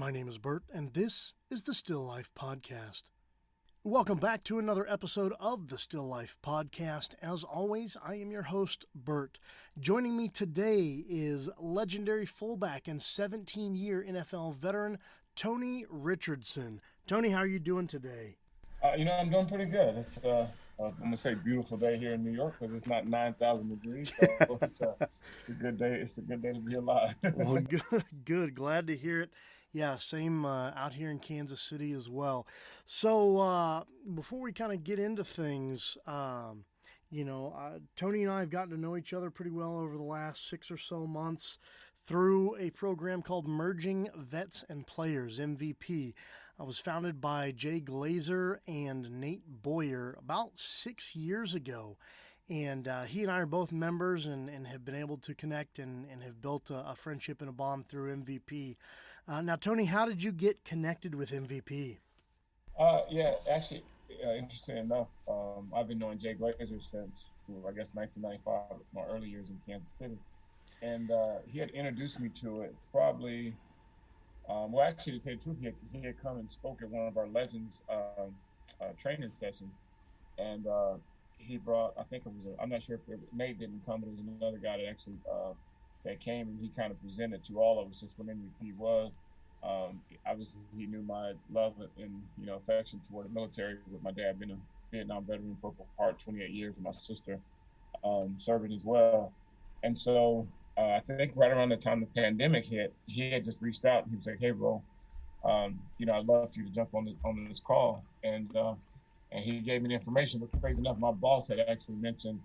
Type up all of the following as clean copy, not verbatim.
My name is Bert, and this is the Still Life Podcast. Welcome back to another episode of the Still Life Podcast. As always, I am your host, Bert. Joining me today is legendary fullback and 17-year NFL veteran, Tony Richardson. Tony, how are you doing today? I'm doing pretty good. I'm gonna say beautiful day here in New York because it's not 9,000 degrees, so it's a good day. It's a good day to be alive. Well, good. Glad to hear it. Yeah, same out here in Kansas City as well. So before we kind of get into things, Tony and I have gotten to know each other pretty well over the last 6 or so months through a program called Merging Vets and Players, MVP. It was founded by Jay Glazer and Nate Boyer about 6 years ago. And he and I are both members and have been able to connect and have built a friendship and a bond through MVP. Now, Tony, how did you get connected with MVP? Actually, interesting enough, I've been knowing Jay Glazer since, I guess, 1995, my early years in Kansas City. And he had introduced me to it probably, actually, to tell you the truth, he had come and spoke at one of our Legends training sessions. And he brought, I think it was, I'm not sure if Nate didn't come, but it was another guy that actually that came, and he kind of presented to all of us just what MVP was. Obviously, he knew my love and affection toward the military, with my dad being a Vietnam veteran, Purple Heart, 28 years, and my sister serving as well. And so I think right around the time the pandemic hit, he had just reached out and he was like, "Hey, bro, I'd love for you to jump on this call." And he gave me the information. But crazy enough, my boss had actually mentioned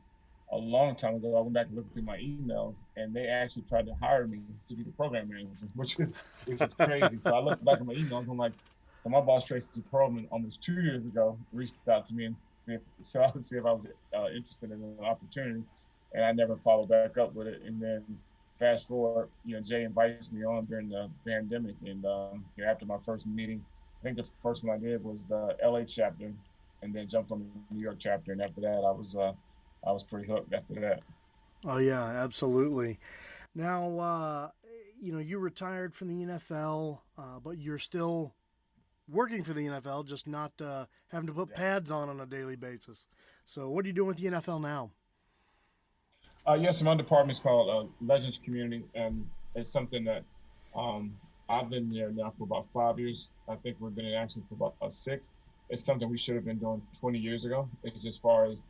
a long time ago. I went back and looked through my emails, and they actually tried to hire me to be the program manager, which is crazy. So I looked back at my emails. I'm like, so my boss, Tracy Perlman, almost 2 years ago, reached out to me and so I would see if I was interested in an opportunity, and I never followed back up with it. And then fast forward, Jay invites me on during the pandemic, and after my first meeting, I think the first one I did was the LA chapter, and then jumped on the New York chapter. And after that, I was pretty hooked after that. Oh, yeah, absolutely. Now, you retired from the NFL, but you're still working for the NFL, just not having to put pads on a daily basis. So what are you doing with the NFL now? Yes, my department is called Legends Community, and it's something that I've been there now for about 5 years. I think we've been in action for about 6. It's something we should have been doing 20 years ago. It's as far as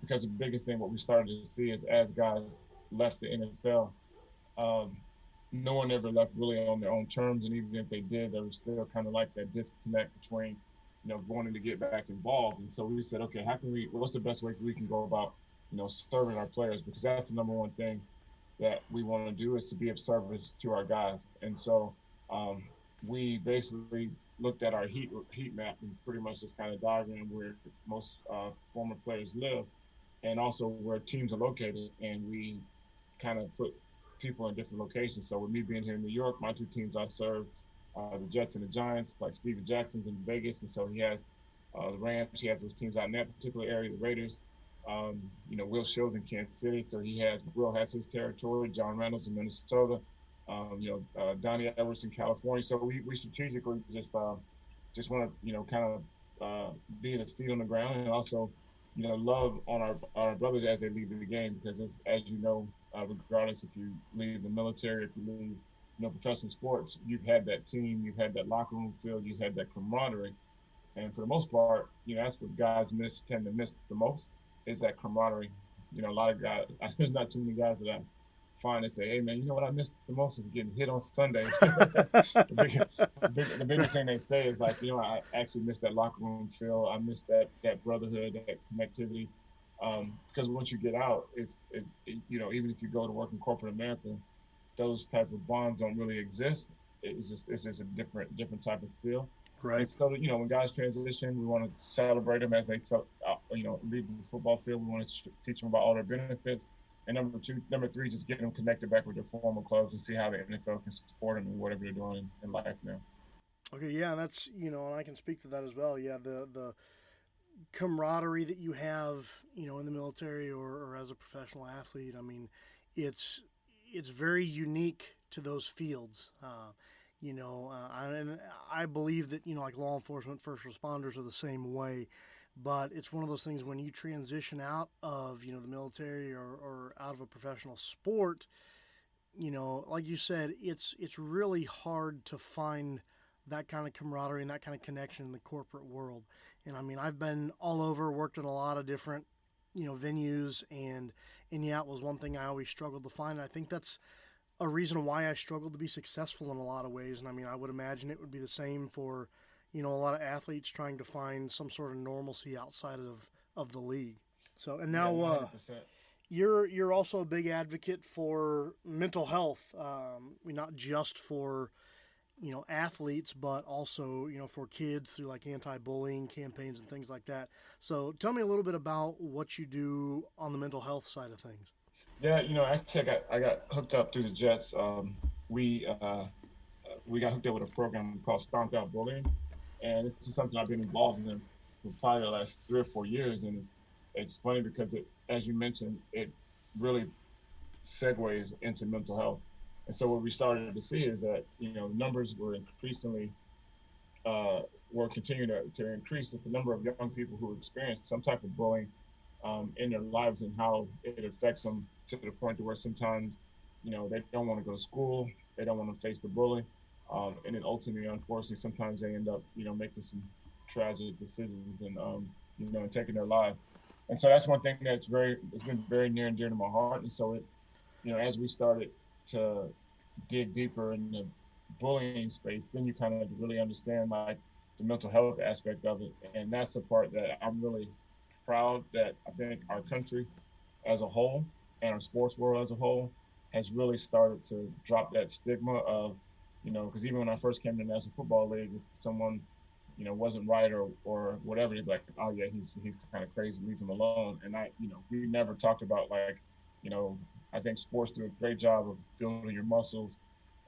because the biggest thing what we started to see is as guys left the NFL, no one ever left really on their own terms, and even if they did, there was still kind of like that disconnect between wanting to get back involved. And so we said, okay, what's the best way we can go about serving our players, because that's the number one thing that we want to do, is to be of service to our guys. And so we basically looked at our heat map and pretty much just kind of diagrammed where most former players live, and also where teams are located, and we kind of put people in different locations. So with me being here in New York, my 2 teams I serve, the Jets and the Giants, like Steven Jackson's in Vegas, and so he has the Rams. He has those teams out in that particular area, the Raiders. Will Shields in Kansas City, so Will has his territory. John Reynolds in Minnesota. Donnie Edwards in California. So we strategically just want to kind of be the feet on the ground, and also love on our brothers as they leave the game, because as you know, regardless if you leave the military, if you leave professional sports, you've had that team, you've had that locker room feel, you've had that camaraderie, and for the most part, that's what guys tend to miss the most, is that camaraderie. A lot of guys, there's not too many guys that I find and say, "Hey man, you know what I missed the most is getting hit on Sundays." The biggest thing they say is like, I actually miss that locker room feel. I miss that brotherhood, that connectivity. Because once you get out, even if you go to work in corporate America, those type of bonds don't really exist. It's just a different type of feel. Right. And so when guys transition, we want to celebrate them as they leave the football field. We want to teach them about all their benefits. And number 3, just get them connected back with their former clubs and see how the NFL can support them in whatever they're doing in life now. Okay, yeah, that's and I can speak to that as well. Yeah, the camaraderie that you have, in the military or as a professional athlete. I mean, it's very unique to those fields. And I believe that, like law enforcement, first responders are the same way. But it's one of those things when you transition out of, the military or out of a professional sport, like you said, it's really hard to find that kind of camaraderie and that kind of connection in the corporate world. And I mean, I've been all over, worked in a lot of different, venues, and yeah, it was one thing I always struggled to find. And I think that's a reason why I struggled to be successful in a lot of ways. And I mean, I would imagine it would be the same for, a lot of athletes trying to find some sort of normalcy outside of the league. So, and Yeah, now, 100%. you're also a big advocate for mental health, not just for athletes, but also for kids through like anti-bullying campaigns and things like that. So tell me a little bit about what you do on the mental health side of things. Yeah, actually, I got hooked up through the Jets. We we got hooked up with a program called Stomp Out Bullying, and this is something I've been involved in for probably the last 3 or 4 years. And it's funny because as you mentioned, it really segues into mental health. And so what we started to see is that numbers were increasingly were continuing to increase. It's the number of young people who experience some type of bullying in their lives and how it affects them to the point to where sometimes they don't want to go to school, they don't want to face the bully, and then ultimately, unfortunately, sometimes they end up making some tragic decisions and taking their life. And so that's one thing it's been very near and dear to my heart. And so as we started to dig deeper in the bullying space, then you kind of really understand like the mental health aspect of it. And that's the part that I'm really proud that I think our country as a whole and our sports world as a whole has really started to drop that stigma of, because even when I first came to the National Football League, if someone, wasn't right or whatever, they'd be like, oh yeah, he's kind of crazy, leave him alone. And we never talked about like, I think sports do a great job of building your muscles.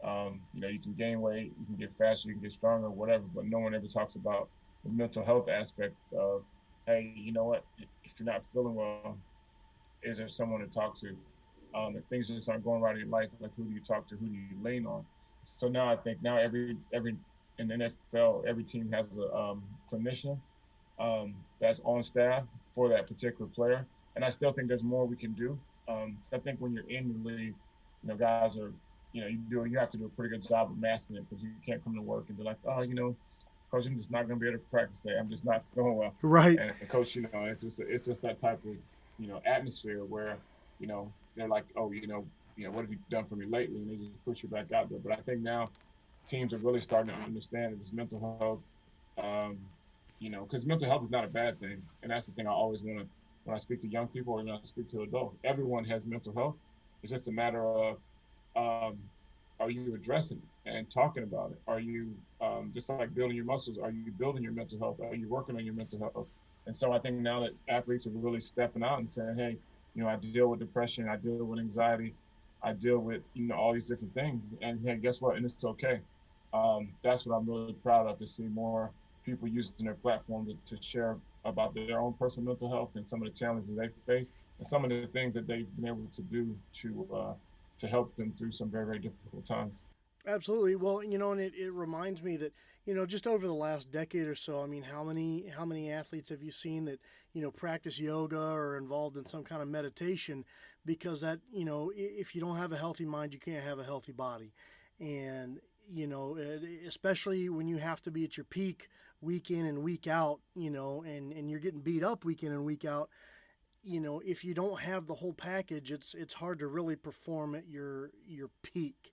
You can gain weight, you can get faster, you can get stronger, whatever, but no one ever talks about the mental health aspect of, hey, you know what, if you're not feeling well, is there someone to talk to? If things just aren't going right in your life, like who do you talk to, who do you lean on? So now I think every in the NFL, every team has a clinician that's on staff for that particular player. And I still think there's more we can do. So I think when you're in the league, guys are, you have to do a pretty good job of masking it because you can't come to work and be like, oh, coach, I'm just not going to be able to practice today. I'm just not feeling well. Right. And the coach, it's just that type of, atmosphere where, they're like, oh, what have you done for me lately? And they just push you back out there. But I think now teams are really starting to understand that this mental health, because mental health is not a bad thing. And that's the thing I always want to, when I speak to young people or when I speak to adults, everyone has mental health. It's just a matter of, are you addressing it and talking about it? Are you just like building your muscles? Are you building your mental health? Are you working on your mental health? And so I think now that athletes are really stepping out and saying, hey, I deal with depression, I deal with anxiety, I deal with all these different things, and hey, guess what? And it's okay. That's what I'm really proud of, to see more people using their platform to share about their own personal mental health and some of the challenges they face and some of the things that they've been able to do to help them through some very, very difficult times. Absolutely. Well, and it reminds me that, just over the last decade or so, I mean, how many athletes have you seen that, practice yoga or involved in some kind of meditation? Because that, if you don't have a healthy mind, you can't have a healthy body. And, especially when you have to be at your peak week in and week out, and you're getting beat up week in and week out, if you don't have the whole package, it's hard to really perform at your peak.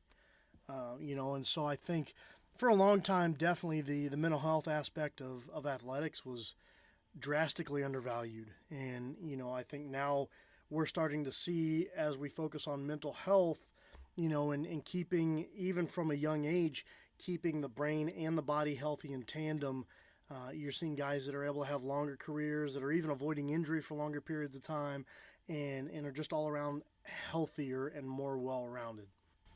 And so I think for a long time, definitely the mental health aspect of athletics was drastically undervalued. And, I think now we're starting to see, as we focus on mental health, and keeping, even from a young age, keeping the brain and the body healthy in tandem. You're seeing guys that are able to have longer careers, that are even avoiding injury for longer periods of time, and are just all around healthier and more well-rounded.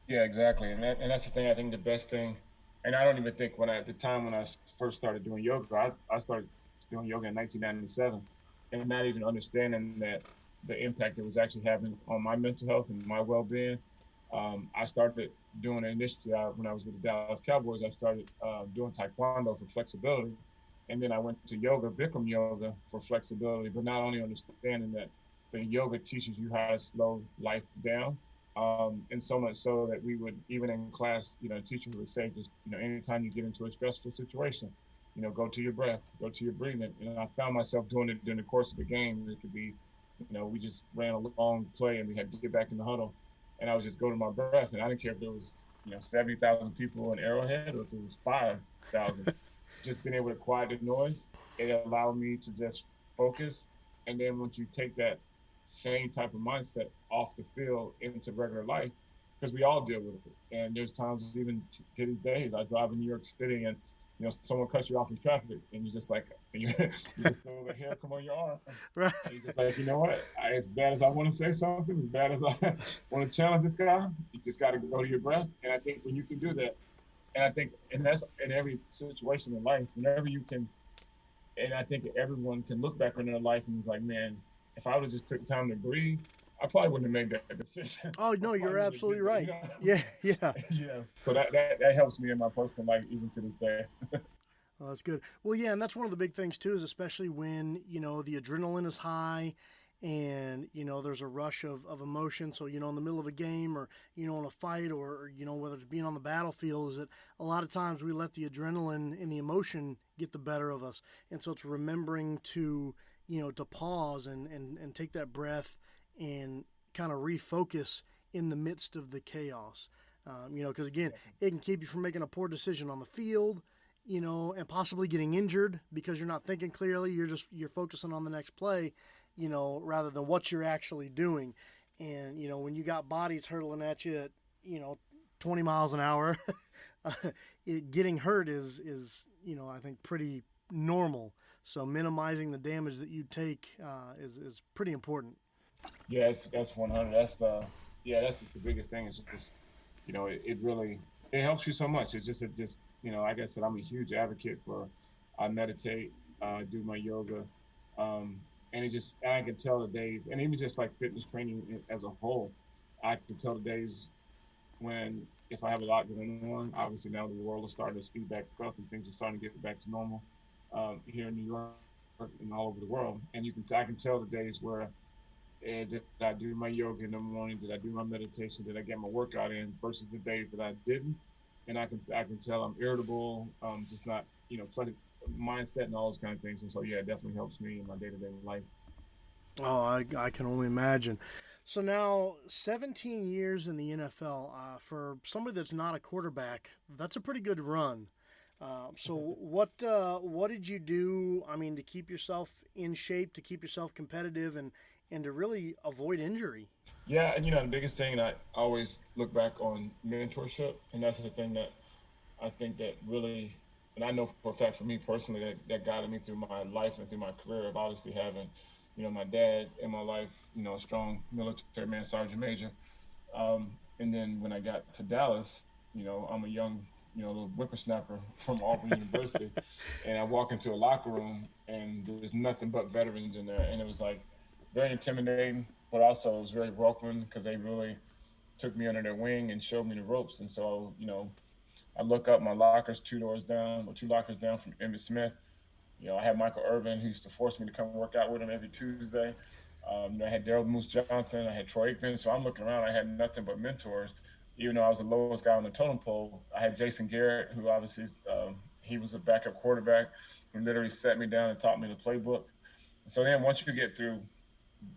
Yeah, exactly. And that's the thing. I think the best thing, and I don't even think at the time when I first started doing yoga, I started doing yoga in 1997, and not even understanding that the impact it was actually having on my mental health and my well-being. I started doing it initially when I was with the Dallas Cowboys. I started doing Taekwondo for flexibility, and then I went to yoga, Bikram yoga, for flexibility. But not only understanding that the yoga teaches you how to slow life down, and so much so that we would even in class, the teacher would say, just anytime you get into a stressful situation, go to your breath, go to your breathing. And I found myself doing it during the course of the game. It could be, we just ran a long play and we had to get back in the huddle, and I would just go to my breath, and I didn't care if there was 70,000 people in Arrowhead or if it was 5,000. Just being able to quiet the noise, it allowed me to just focus. And then once you take that same type of mindset off the field into regular life, because we all deal with it. And there's times even to these days, I drive in New York City and someone cuts you off in traffic, and you're just like, you just feel the hair come on your arm, Right. and you're just like, you know what? As bad as I want to say something, as bad as I want to challenge this guy, you just got to go to your breath. And I think when you can do that, and I think, and that's in every situation in life, whenever you can, and I think everyone can look back on their life and is like, man, if I would have just took time to breathe, I probably wouldn't have made that decision. Oh I no, you're probably would have absolutely did that, right. Yeah, yeah. yeah. So that helps me in my personal life even to this day. Oh, that's good. Well, yeah, and that's one of the big things too, is especially when the adrenaline is high, and there's a rush of emotion. So in the middle of a game, or in a fight, or whether it's being on the battlefield, is that a lot of times we let the adrenaline and the emotion get the better of us, and so it's remembering to to pause and take that breath and kind of refocus in the midst of the chaos. Because again, it can keep you from making a poor decision on the field, and possibly getting injured because you're not thinking clearly. You're focusing on the next play, rather than what you're actually doing. And when you got bodies hurtling at you at 20 miles an hour, getting hurt is I think pretty normal. So minimizing the damage that you take is pretty important. Yeah, that's 100. That's just the biggest thing. It's just it really it helps you so much. It's just like I said, I'm a huge advocate for. I meditate, do my yoga, and I can tell the days, and even just like fitness training as a whole, I can tell the days when if I have a lot going on. Obviously now the world is starting to speed back up and things are starting to get back to normal here in New York and all over the world, and I can tell the days where did I do my yoga in the morning? Did I do my meditation? Did I get my workout in? Versus the days that I didn't, and I can tell I'm irritable, just not pleasant mindset and all those kind of things. And so yeah, it definitely helps me in my day to day life. Oh, I can only imagine. So now, 17 years in the NFL, for somebody that's not a quarterback, that's a pretty good run. So what did you do? I mean, to keep yourself in shape, to keep yourself competitive, and to really avoid injury. Yeah, and the biggest thing I always look back on mentorship, and that's the thing that I think that really, and I know for a fact for me personally that guided me through my life and through my career of obviously having, my dad in my life, a strong military man, sergeant major, and then when I got to Dallas, I'm a young, little whippersnapper from Auburn University, and I walk into a locker room and there's nothing but veterans in there, and it was like very intimidating, but also it was very welcoming because they really took me under their wing and showed me the ropes, and so I look up my lockers two doors down or two lockers down from Emmitt Smith. I had Michael Irvin who used to force me to come work out with him every Tuesday. I had Daryl Moose Johnson, I had Troy Aikman. So I'm looking around, I had nothing but mentors. Even though I was the lowest guy on the totem pole, I had Jason Garrett, who obviously he was a backup quarterback, who literally sat me down and taught me the playbook. So then once you get through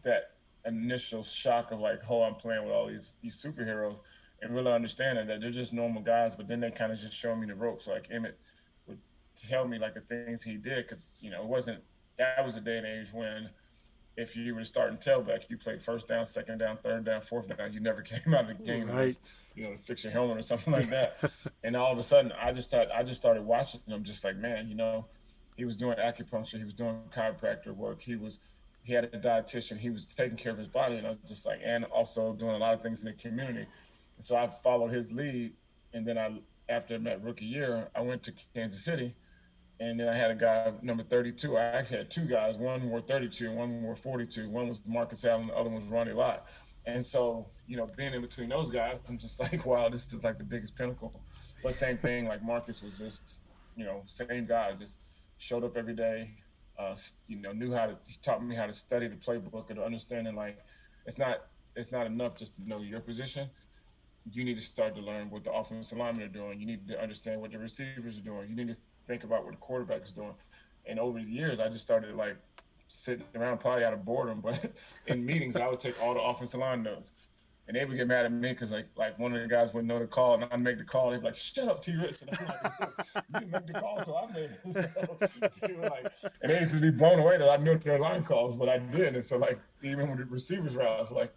that initial shock of like, oh, I'm playing with all these superheroes, and really understanding that they're just normal guys, but then they kind of just show me the ropes. Like Emmett would tell me like the things he did, because it wasn't that was a day and age when if you were starting tailback, you played first down, second down, third down, fourth down. You never came out of the game Right. unless to fix your helmet or something like that. And all of a sudden, I just started watching him, just like man, he was doing acupuncture, he was doing chiropractor work, he had a dietitian, he was taking care of his body, and I was just like, and also doing a lot of things in the community. And so I followed his lead, and then after my rookie year, I went to Kansas City, and then I had a guy number 32. I actually had two guys. One wore 32, and one wore 42. One was Marcus Allen, the other one was Ronnie Lott. And so, being in between those guys, I'm just like, wow, this is like the biggest pinnacle. But same thing, like Marcus was just, same guy, just showed up every day. Knew how to. He taught me how to study the playbook and understanding like it's not it's not enough just to know your position. You need to start to learn what the offensive linemen are doing. You need to understand what the receivers are doing. You need to think about what the quarterback is doing. And over the years, I just started like sitting around probably out of boredom, but in meetings, I would take all the offensive line notes. And they would get mad at me because like one of the guys wouldn't know the call, and I'd make the call. They'd be like, "Shut up, T. Rich," and I'm like, "Look, you didn't make the call, so I made it." So they were like, and they used to be blown away that I knew their line calls, but I did. And so like even with the receivers routes, like,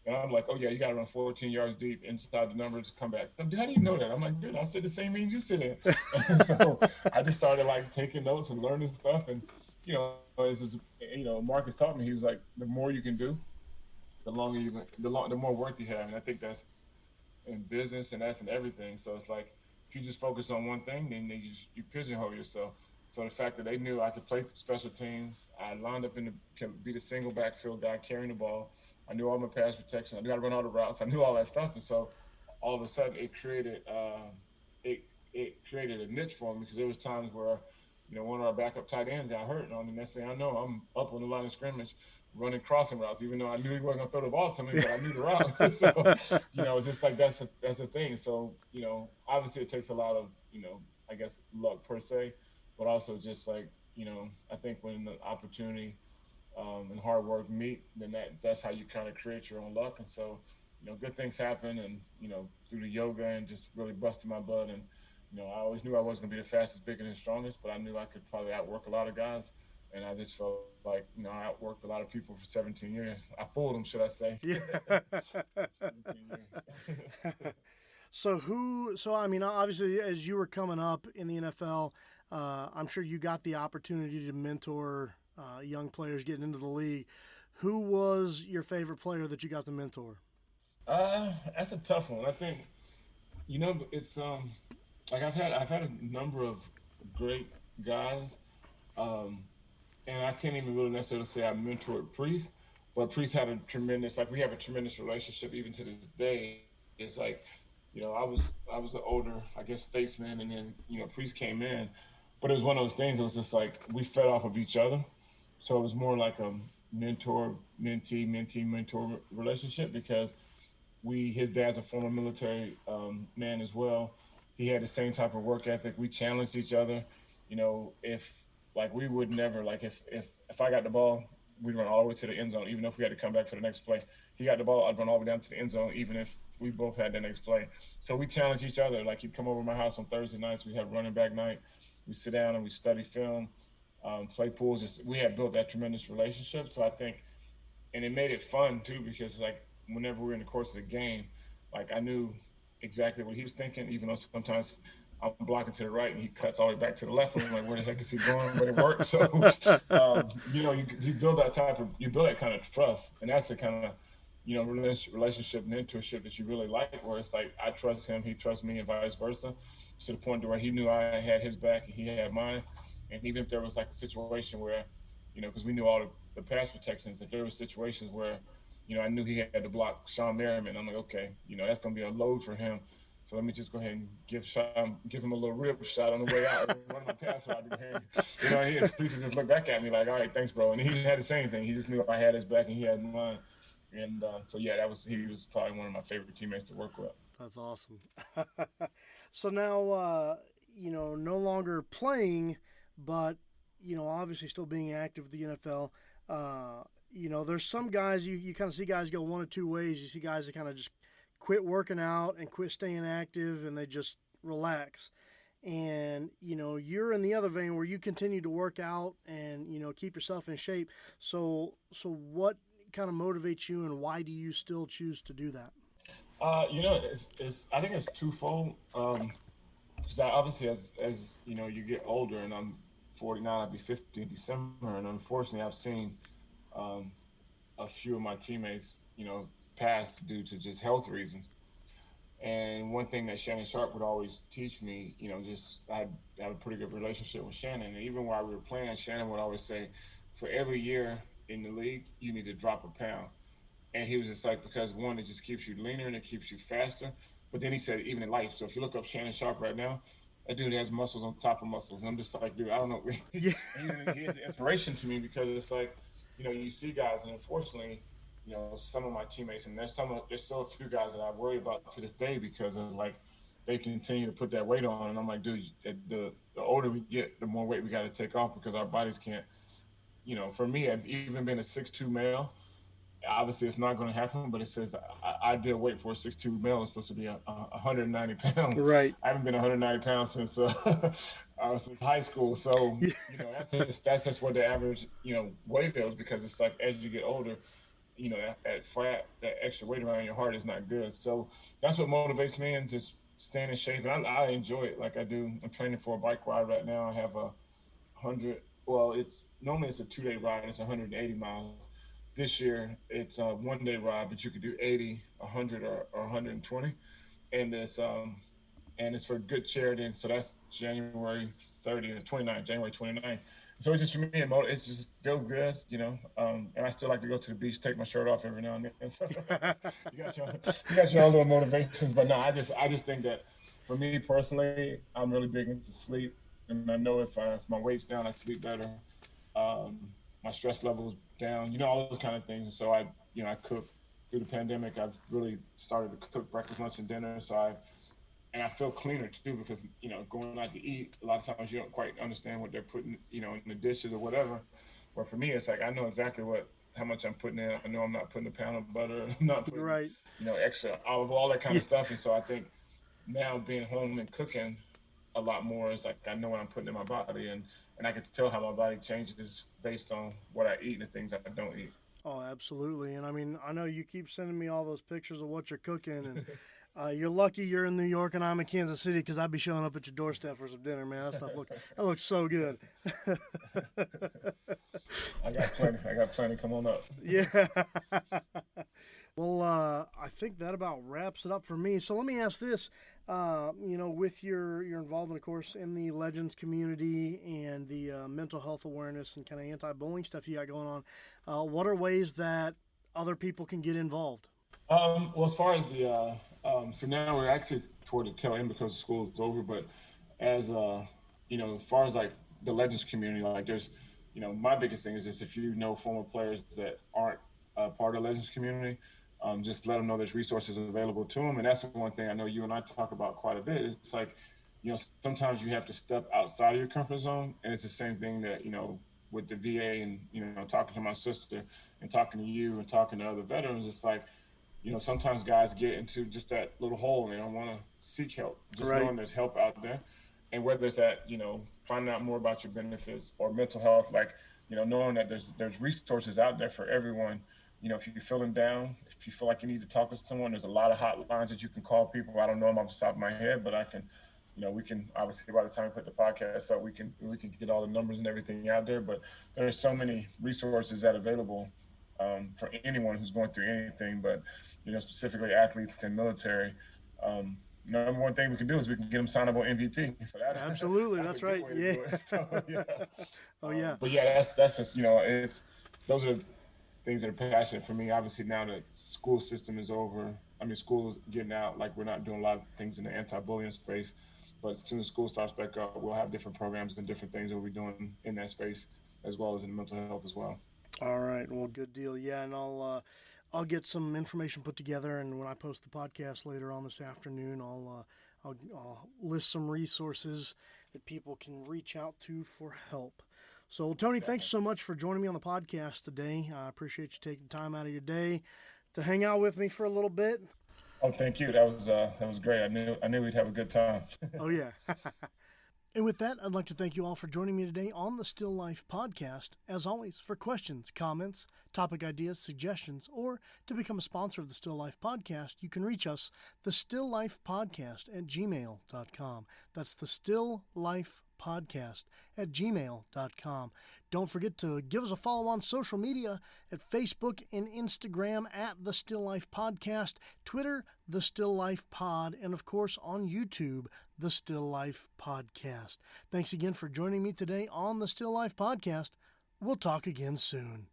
and I'm like, "Oh yeah, you got to run 14 yards deep inside the numbers, come back." Dude, how do you know that? I'm like, "Dude, I said the same means you sit in." And so I just started like taking notes and learning stuff, and Marcus taught me. He was like, "The more you can do, the more work you have," and I think that's in business and that's in everything. So it's like if you just focus on one thing, then you pigeonhole yourself. So the fact that they knew I could play special teams, I lined up can be the single backfield guy carrying the ball. I knew all my pass protection. I knew how to run all the routes. I knew all that stuff, and so all of a sudden it it created a niche for me because there was times where one of our backup tight ends got hurt, and on the next thing I know, I'm up on the line of scrimmage running crossing routes, even though I knew he wasn't gonna throw the ball to me, but I knew the route. So, it's just like that's the thing. So, obviously it takes a lot of, I guess luck per se, but also just like, I think when the opportunity and hard work meet, then that's how you kind of create your own luck. And so, good things happen, and through the yoga and just really busting my butt, and I always knew I wasn't gonna be the fastest, biggest, and strongest, but I knew I could probably outwork a lot of guys. And I just felt like I outworked a lot of people for 17 years. I fooled them, should I say? Yeah. 17 years. So I mean, obviously, as you were coming up in the NFL, I'm sure you got the opportunity to mentor young players getting into the league. Who was your favorite player that you got to mentor? That's a tough one. I think it's like I've had a number of great guys. Um, and I can't even really necessarily say I mentored Priest, but Priest had a tremendous, like we have a tremendous relationship even to this day. It's like, I was an older, I guess, statesman, and then Priest came in, but it was one of those things. It was just like we fed off of each other, so it was more like a mentor, mentee, mentor relationship because his dad's a former military man as well. He had the same type of work ethic. We challenged each other. If like we would never like if I got the ball, we'd run all the way to the end zone, even if we had to come back for the next play. He got the ball, I'd run all the way down to the end zone, even if we both had the next play. So we challenge each other. Like he'd come over to my house on Thursday nights. We have running back night. We sit down and we study film, play pools. We had built that tremendous relationship. So I think and it made it fun too because like whenever we were in the course of the game, like I knew exactly what he was thinking, even though sometimes I'm blocking to the right and he cuts all the way back to the left. And I'm like, where the heck is he going? But it worked. So, you build you build that kind of trust, and that's the kind of relationship, mentorship that you really like, where it's like I trust him, he trusts me, and vice versa, to the point to where he knew I had his back and he had mine. And even if there was like a situation where, because we knew all the pass protections, if there were situations where, I knew he had to block Sean Merriman, I'm like, okay, that's going to be a load for him. So let me just go ahead and give him a little rib shot on the way out, run my pass route. He just looked back at me like, all right, thanks, bro. And he didn't have to say anything. He just knew I had his back and he had mine. And so yeah, he was probably one of my favorite teammates to work with. That's awesome. So now, no longer playing, but obviously still being active with the NFL. There's some guys you kind of see guys go one of two ways. You see guys that kind of just quit working out and quit staying active and they just relax. And you're in the other vein where you continue to work out and keep yourself in shape. So what kind of motivates you, and why do you still choose to do that? I think it's twofold. Because obviously, as you get older, and I'm 49, I'll be 50 in December, and unfortunately, I've seen um, a few of my teammates, pass due to just health reasons. And one thing that Shannon Sharp would always teach me, just I have a pretty good relationship with Shannon. And even while we were playing, Shannon would always say, for every year in the league, you need to drop a pound. And he was just like, because one, it just keeps you leaner and it keeps you faster. But then he said, even in life. So if you look up Shannon Sharp right now, that dude has muscles on top of muscles. And I'm just like, dude, I don't know. Yeah. He is an inspiration to me because it's like, you see guys, and unfortunately, some of my teammates, and there's still a few guys that I worry about to this day because of like they continue to put that weight on, and I'm like, dude, the older we get, the more weight we got to take off because our bodies can't. For me, I've even been a 6'2" male, obviously it's not going to happen, but it says ideal weight for a 6'2" male is supposed to be 190 pounds. Right. I haven't been 190 pounds since high school. So, Yeah. that's just what the average, weight is because it's like as you get older, that extra weight around your heart is not good. So that's what motivates me and just staying in shape. And I enjoy it like I do. I'm training for a bike ride right now. I have a 100, well, it's a 2-day ride and it's 180 miles. This year it's a 1-day ride, but you could do 80, 100, or 120, and it's for good charity. And so that's January 30th, 29th, January 29th. So it's just for me, it's just feel good, and I still like to go to the beach, take my shirt off every now and then. So you got your own little motivations, but no, I just think that for me personally, I'm really big into sleep, and I know if my weight's down, I sleep better. My stress levels down, all those kind of things. And so I cook through the pandemic. I've really started to cook breakfast, lunch, and dinner. And I feel cleaner too because going out to eat, a lot of times you don't quite understand what they're putting in the dishes or whatever. But for me, it's like I know exactly how much I'm putting in. I know I'm not putting a pound of butter. I'm not putting Right. extra olive oil, all that kind Yeah. of stuff. And so I think now being home and cooking a lot more is like I know what I'm putting in my body, and I can tell how my body changes based on what I eat and the things I don't eat. Oh, absolutely. And I mean, I know you keep sending me all those pictures of what you're cooking, and you're lucky you're in New York and I'm in Kansas City because I'd be showing up at your doorstep for some dinner, man. That looks so good. I got plenty. I got plenty. Come on up. Yeah. Well, I think that about wraps it up for me. So let me ask this: with your involvement, of course, in the Legends community and the mental health awareness and kind of anti-bullying stuff you got going on, what are ways that other people can get involved? Well, as far as so now we're actually toward the tail end because school is over. But as as far as like the Legends community, like there's, my biggest thing is just if you know former players that aren't part of the Legends community, just let them know there's resources available to them. And that's the one thing I know you and I talk about quite a bit. It's like, sometimes you have to step outside of your comfort zone, and it's the same thing that with the VA and talking to my sister and talking to you and talking to other veterans. It's like sometimes guys get into just that little hole and they don't want to seek help. Just Right. knowing there's help out there, and whether it's at finding out more about your benefits or mental health, like knowing that there's resources out there for everyone. If you're feeling down, if you feel like you need to talk to someone, there's a lot of hotlines that you can call people. I don't know them off the top of my head, but I can. We can obviously by the time we put the podcast up, we can get all the numbers and everything out there. But there's so many resources that are available for anyone who's going through anything. But specifically athletes and military. Number one thing we can do is we can get them signed up on MVP. So Absolutely. that's That's a good right. way to Yeah. do it. So, yeah. Oh, yeah. But yeah, that's just it's those are things that are passionate for me. Obviously, now that school system is over, I mean, school is getting out. Like we're not doing a lot of things in the anti-bullying space, but as soon as school starts back up, we'll have different programs and different things that we'll be doing in that space, as well as in mental health as well. All right. Well, good deal. Yeah, and I'll get some information put together, and when I post the podcast later on this afternoon, I'll list some resources that people can reach out to for help. So, Tony, thanks so much for joining me on the podcast today. I appreciate you taking time out of your day to hang out with me for a little bit. Oh, thank you. That was great. I knew we'd have a good time. Oh, yeah. And with that, I'd like to thank you all for joining me today on the Still Life podcast. As always, for questions, comments, topic ideas, suggestions, or to become a sponsor of the Still Life podcast, you can reach us, the Still Life Podcast at gmail.com. That's the Still Life Podcast at gmail.com. Don't forget to give us a follow on social media at Facebook and Instagram at The Still Life Podcast, Twitter, The Still Life Pod, and of course on YouTube, The Still Life Podcast. Thanks again for joining me today on The Still Life Podcast. We'll talk again soon.